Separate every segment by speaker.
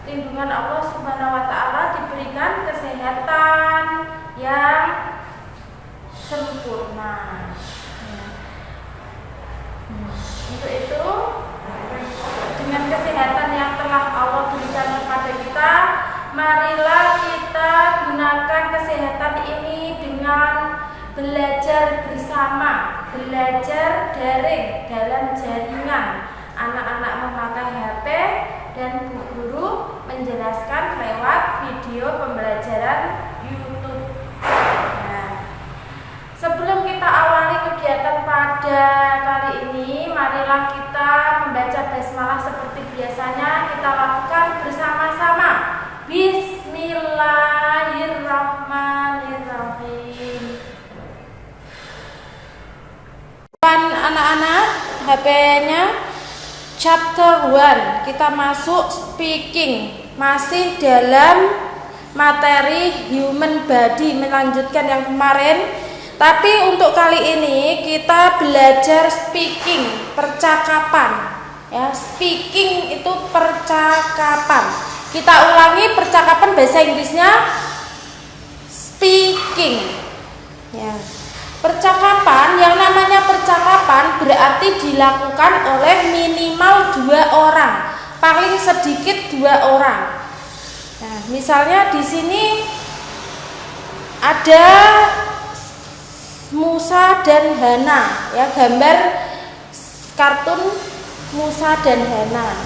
Speaker 1: lindungan Allah Subhanahu wa taala, diberikan kesehatan yang sempurna. Untuk itu, dengan kesehatan yang telah Allah berikan kepada kita, marilah kita gunakan kesehatan ini dengan belajar bersama, belajar daring dalam jaringan. Anak-anak memakai HP dan bu guru menjelaskan lewat video pembelajaran YouTube. Nah, sebelum kita awali kegiatan pada kali ini, marilah kita membaca basmalah seperti biasanya kita lakukan bersama-sama. Bismillahirrahmanirrahim. Anak-anak, HP-nya chapter 1. Kita masuk speaking, masih dalam materi human body, melanjutkan yang kemarin. Tapi untuk kali ini kita belajar speaking, percakapan. Ya, speaking itu percakapan. Kita ulangi percakapan, bahasa Inggrisnya speaking. Ya. Percakapan, yang namanya percakapan berarti dilakukan oleh minimal 2 orang, paling sedikit 2 orang. Nah, misalnya di sini ada Musa dan Hana, ya, gambar kartun Musa dan Hana.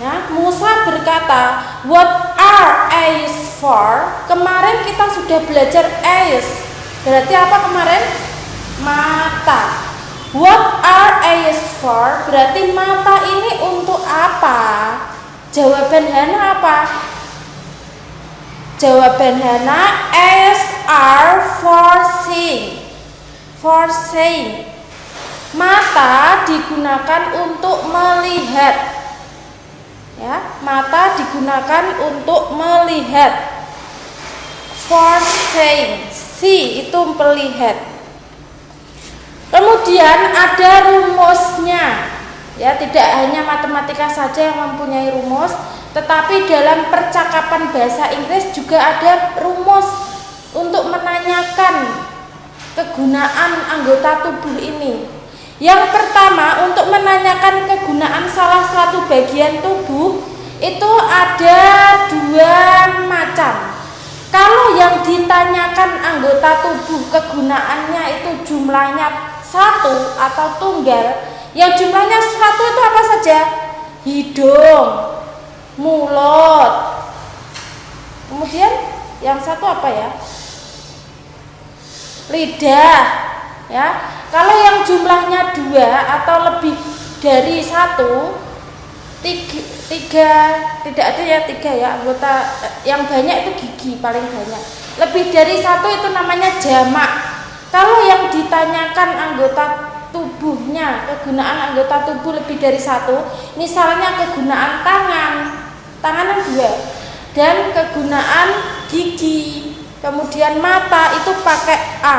Speaker 1: Ya, Musa berkata, "What are eyes for?" Kemarin kita sudah belajar eyes. Berarti apa kemarin? Mata. What are eyes for? Berarti mata ini untuk apa? Jawaban Hana apa? Jawaban Hana, eyes are for seeing. For seeing. Mata digunakan untuk melihat. Ya, mata digunakan untuk melihat. For seeing. See itu melihat. Kemudian ada rumusnya. Ya, tidak hanya matematika saja yang mempunyai rumus, tetapi dalam percakapan bahasa Inggris juga ada rumus untuk menanyakan kegunaan anggota tubuh ini. Yang pertama, untuk menanyakan kegunaan salah satu bagian tubuh itu ada 2 macam. Kalau yang ditanyakan anggota tubuh kegunaannya itu jumlahnya 1 atau tunggal, yang jumlahnya 1 itu apa saja? Hidung, mulut. Kemudian yang satu apa ya? Lidah. Ya. Kalau yang jumlahnya 2 atau lebih dari 1, 3 tidak ada ya, 3 ya anggota, yang banyak itu gigi paling banyak. Lebih dari 1 itu namanya jamak. Kalau yang ditanyakan anggota tubuhnya, kegunaan anggota tubuh lebih dari 1, misalnya kegunaan tangan kan 2, dan kegunaan gigi, kemudian mata itu pakai A.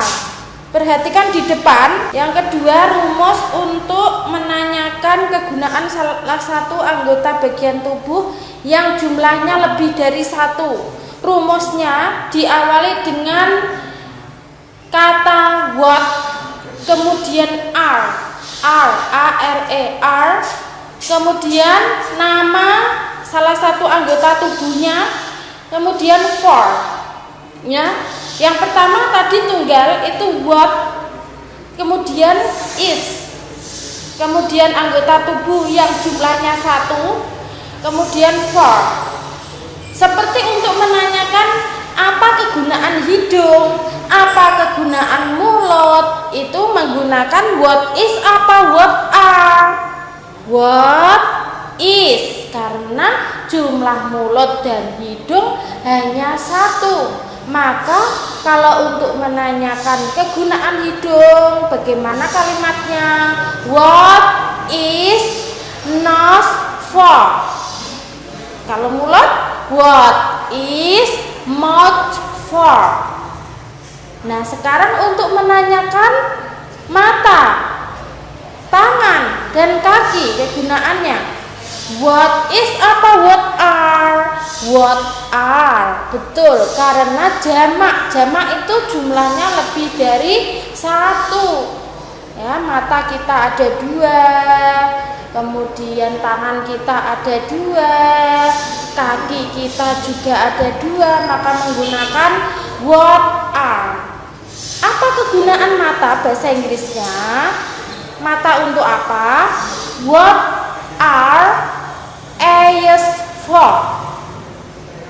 Speaker 1: Perhatikan di depan. Yang kedua, rumus untuk menanyakan kegunaan salah satu anggota bagian tubuh yang jumlahnya lebih dari 1. Rumusnya diawali dengan kata what, kemudian R, kemudian nama salah satu anggota tubuhnya, kemudian for. Ya. Yang pertama tadi tunggal itu what, kemudian is, kemudian anggota tubuh yang jumlahnya 1, kemudian for. Seperti untuk menanyakan apa kegunaan hidung, apa kegunaan mulut, itu menggunakan what is apa what are. What is, karena jumlah mulut dan hidung hanya 1. Maka kalau untuk menanyakan kegunaan hidung, bagaimana kalimatnya? What is nose for? Kalau mulut, what is mouth for? Nah, sekarang untuk menanyakan mata, tangan, dan kaki, kegunaannya. What is apa what are? what are. Betul, karena jamak itu jumlahnya lebih dari satu. Ya, mata kita ada dua, kemudian tangan kita ada dua, kaki kita juga ada dua, maka menggunakan what are. Apa kegunaan mata bahasa Inggrisnya? Mata untuk apa? What are eyes for?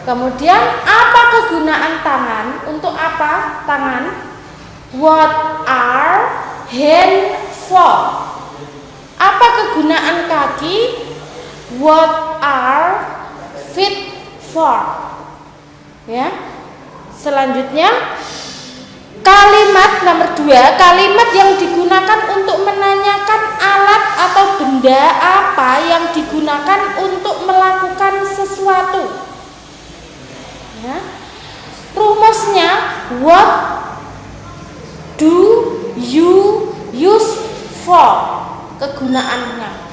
Speaker 1: Kemudian apa kegunaan tangan? Untuk apa tangan? What are hand for? Apa kegunaan kaki? What are feet for? Ya. Selanjutnya kalimat nomor 2, kalimat yang digunakan untuk menanyakan alat atau benda apa yang digunakan untuk melakukan sesuatu. Ya. Rumusnya, what do you use for? Kegunaannya,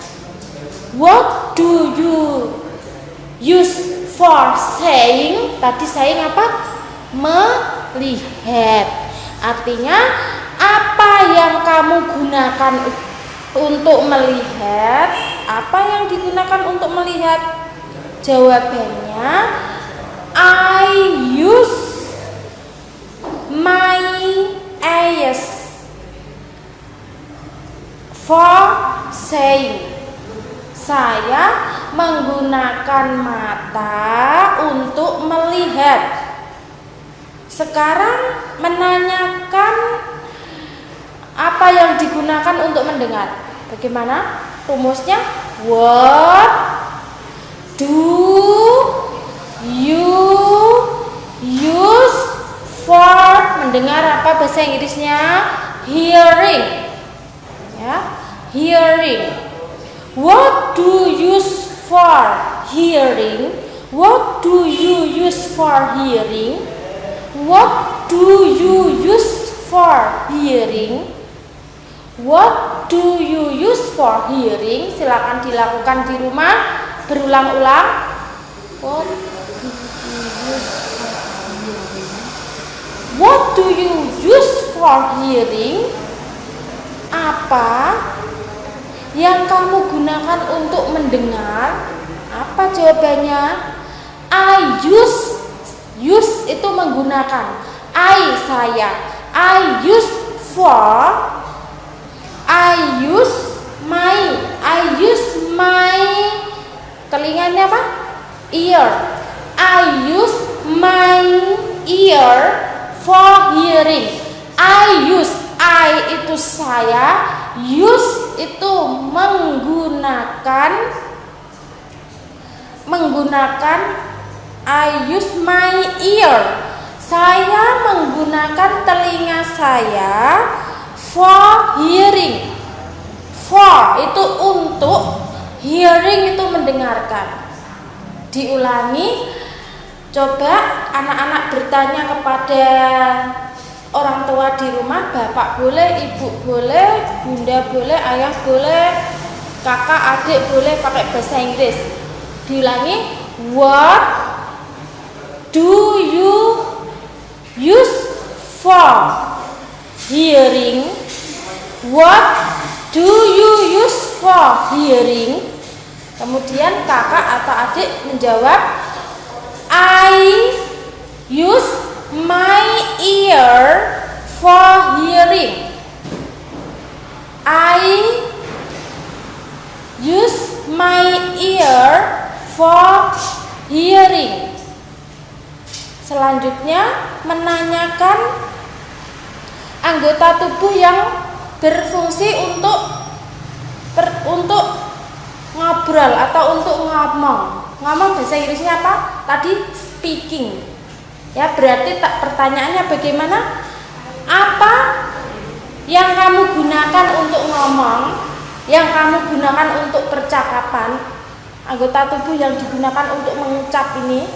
Speaker 1: what do you use for saying? Tadi saying apa? Melihat. Artinya apa yang kamu gunakan untuk melihat? Apa yang digunakan untuk melihat? Jawabannya, I use my eyes for saying. Saya menggunakan mata untuk melihat. Sekarang menanyakan apa yang digunakan untuk mendengar. Bagaimana rumusnya? What do you use for mendengar? Apa bahasa Inggrisnya? Hearing. Ya, hearing. What do you use for hearing? What do you use for hearing? What do you use for hearing? What do you use for hearing? Silakan dilakukan di rumah berulang-ulang. What do you use for hearing? What do you use for hearing? Apa yang kamu gunakan untuk mendengar? Apa jawabannya? I use itu menggunakan. I saya. I use my telinganya apa? Ear. I use my ear for hearing. I itu saya, use itu menggunakan. I use my ear. Saya menggunakan telinga saya for hearing. For itu untuk, hearing itu mendengarkan. Diulangi. Coba anak-anak bertanya kepada orang tua di rumah, bapak boleh, ibu boleh, bunda boleh, ayah boleh, kakak, adik boleh pakai bahasa Inggris. Diulangi. What do you use for hearing? What do you use for hearing? Kemudian kakak atau adik menjawab, I use my ear for hearing. I use my ear for hearing. Selanjutnya menanyakan anggota tubuh yang berfungsi untuk ngobrol atau untuk ngomong. Ngomong bahasa Inggrisnya apa? Tadi speaking. Ya, berarti pertanyaannya bagaimana? Apa yang kamu gunakan untuk ngomong? Yang kamu gunakan untuk percakapan? Anggota tubuh yang digunakan untuk mengucap ini.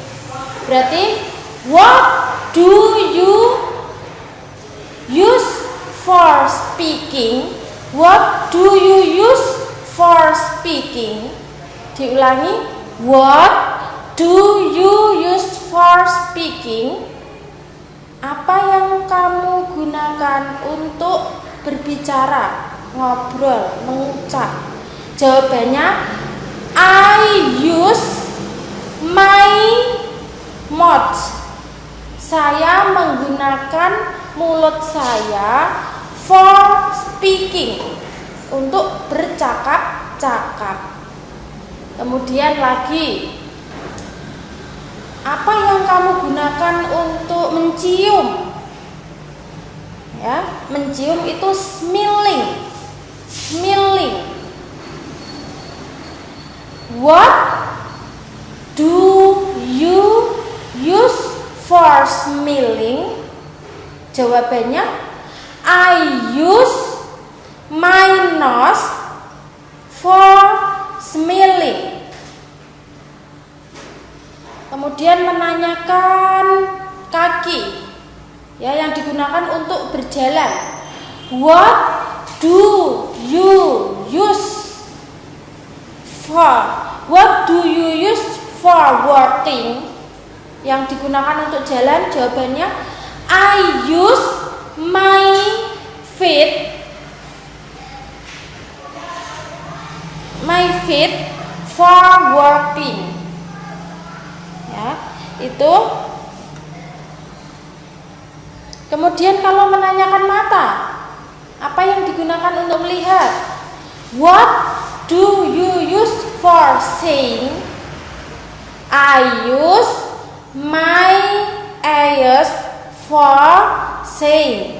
Speaker 1: Berarti what do you use for speaking? What do you use for speaking? Diulangi. What do you use for speaking? Apa yang kamu gunakan untuk berbicara, ngobrol, mengucap? Jawabannya, I use my mouth. Saya menggunakan mulut saya for speaking, untuk bercakap-cakap. Kemudian lagi, apa yang kamu gunakan untuk mencium? Ya, mencium itu smelling. Smelling. What do you use for smelling? Jawabannya, I use my nose for smelling. Kemudian menanyakan kaki, ya, yang digunakan untuk berjalan. What do you use for? What do you use for walking? Yang digunakan untuk jalan, jawabannya, I use my feet. My feet for walking. Ya, itu. Kemudian kalau menanyakan mata, apa yang digunakan untuk melihat? What do you use for seeing? I use my eyes for seeing.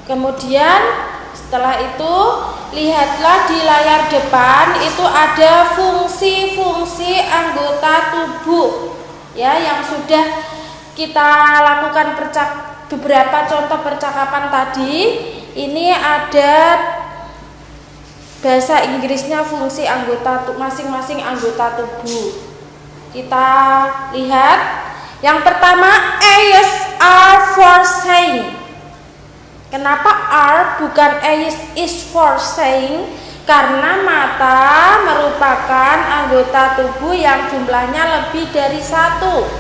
Speaker 1: Kemudian setelah itu, lihatlah di layar depan itu ada fungsi-fungsi anggota tubuh, ya, yang sudah kita lakukan beberapa contoh percakapan tadi. Ini ada bahasa Inggrisnya fungsi anggota masing-masing anggota tubuh. Kita lihat. Yang pertama, eyes are for seeing. Kenapa are bukan is for seeing? Karena mata merupakan anggota tubuh yang jumlahnya lebih dari satu,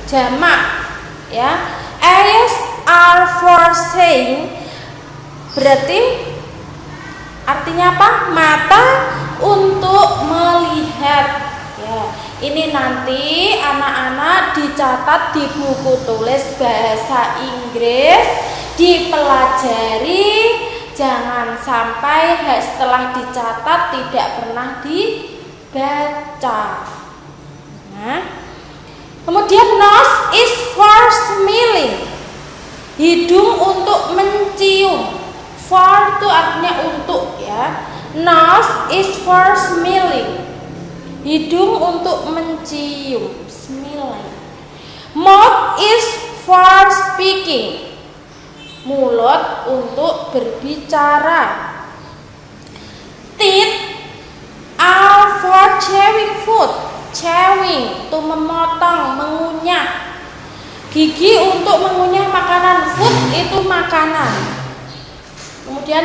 Speaker 1: jamak, ya. Eyes are for seeing berarti artinya apa? Mata untuk melihat, ya. Ini nanti anak-anak dicatat di buku tulis bahasa Inggris, dipelajari, jangan sampai setelah dicatat tidak pernah dibaca. Nah, kemudian nose is for smelling, hidung untuk mencium. For itu artinya untuk, ya. Nose is for smelling, hidung untuk mencium, smelling. Mouth is for speaking, mulut untuk berbicara. Teeth are for chewing food, chewing itu memotong, mengunyah. Gigi untuk mengunyah makanan, food itu makanan. Kemudian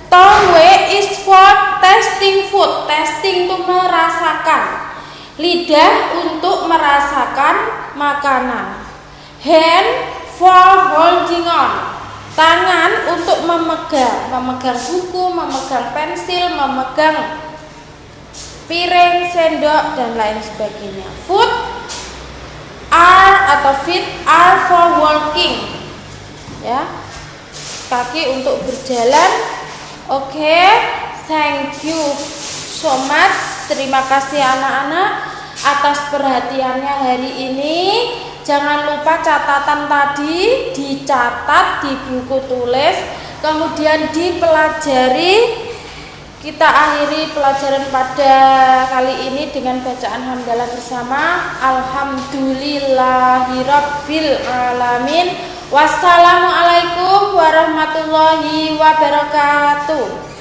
Speaker 1: tongue is for tasting food, tasting itu merasakan. Lidah untuk merasakan makanan. Hand for holding on, tangan untuk memegang buku, memegang pensil, memegang piring, sendok, dan lain sebagainya. Foot are atau feet are for walking, ya, kaki untuk berjalan. Oke, thank you so much. Terima kasih anak-anak atas perhatiannya hari ini. Jangan lupa catatan tadi dicatat di buku tulis, kemudian dipelajari. Kita akhiri pelajaran pada kali ini dengan bacaan hamdalah bersama. Alhamdulillahirabbil alamin. Wassalamualaikum warahmatullahi wabarakatuh.